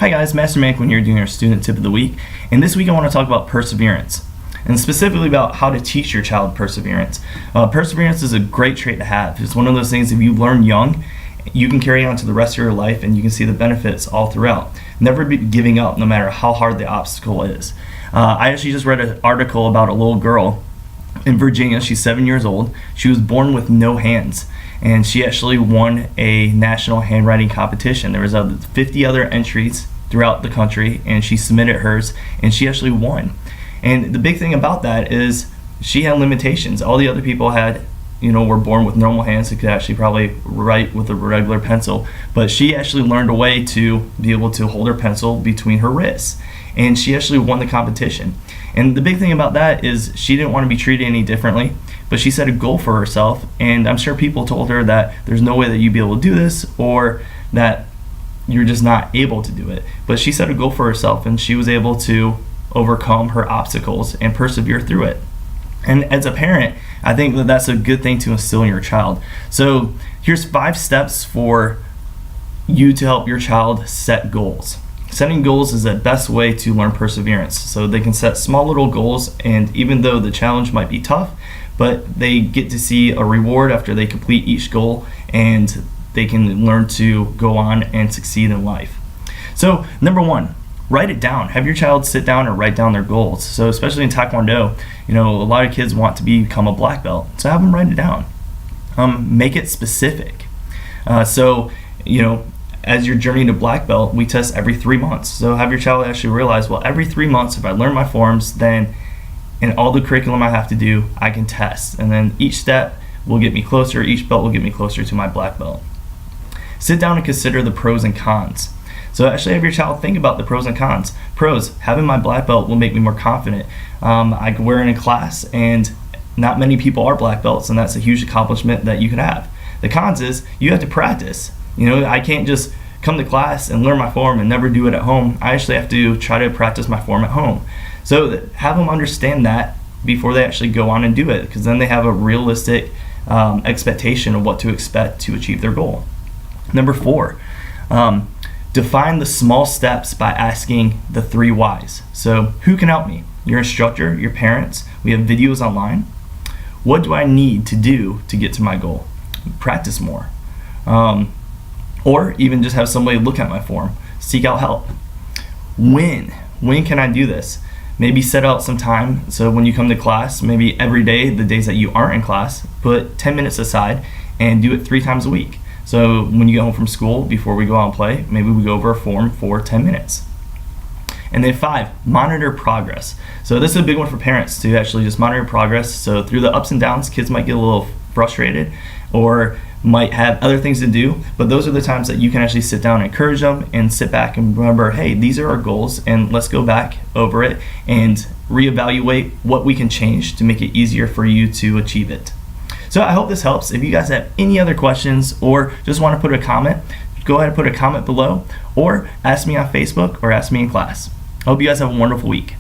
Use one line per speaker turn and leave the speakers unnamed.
Hi guys, Master Manquin here doing our student tip of the week, and this week I want to talk about perseverance, and specifically about how to teach your child perseverance. Perseverance is a great trait to have. It's one of those things if you learn young, you can carry on to the rest of your life and you can see the benefits all throughout. Never be giving up no matter how hard the obstacle is. I actually just read an article about a little girl in Virginia. She's 7 years old. She was born with no hands, and she actually won a national handwriting competition. There was 50 other entries throughout the country, and she submitted hers, and she actually won. And the big thing about that is she had limitations. All the other people were born with normal hands and could actually probably write with a regular pencil, but she actually learned a way to be able to hold her pencil between her wrists, and she actually won the competition. And the big thing about that is she didn't want to be treated any differently, but she set a goal for herself, and I'm sure people told her that there's no way that you'd be able to do this, or that you're just not able to do it. But she set a goal for herself, and she was able to overcome her obstacles and persevere through it. And as a parent, I think that that's a good thing to instill in your child. So here's 5 steps for you to help your child set goals. Setting goals is the best way to learn perseverance. So they can set small little goals, and even though the challenge might be tough, but they get to see a reward after they complete each goal, and they can learn to go on and succeed in life. So number 1, write it down. Have your child sit down and write down their goals. So especially in Taekwondo, a lot of kids want to become a black belt. So have them write it down. Make it specific. As your journey to black belt, we test every 3 months. So have your child actually realize, well, every 3 months, if I learn my forms, then in all the curriculum I have to do, I can test. And then each step will get me closer, each belt will get me closer to my black belt. Sit down and consider the pros and cons. So actually have your child think about the pros and cons. Pros, having my black belt will make me more confident. I can wear it in class, and not many people are black belts, and that's a huge accomplishment that you can have. The cons is you have to practice. I can't just come to class and learn my form and never do it at home. I actually have to try to practice my form at home. So have them understand that before they actually go on and do it, because then they have a realistic expectation of what to expect to achieve their goal. Number 4, define the small steps by asking the 3 whys. So who can help me? Your instructor, your parents. We have videos online. What do I need to do to get to my goal? Practice more. Or even just have somebody look at my form. Seek out help. When can I do this? Maybe set out some time. So when you come to class, maybe every day, the days that you aren't in class, put 10 minutes aside and do it 3 times a week. So when you get home from school, before we go out and play, maybe we go over a form for 10 minutes. And then 5, monitor progress. So this is a big one for parents, to actually just monitor progress. So through the ups and downs, kids might get a little frustrated or might have other things to do, but those are the times that you can actually sit down and encourage them and sit back and remember, hey, these are our goals, and let's go back over it and reevaluate what we can change to make it easier for you to achieve it. So I hope this helps. If you guys have any other questions or just want to put a comment, go ahead and put a comment below, or ask me on Facebook or ask me in class. I hope you guys have a wonderful week.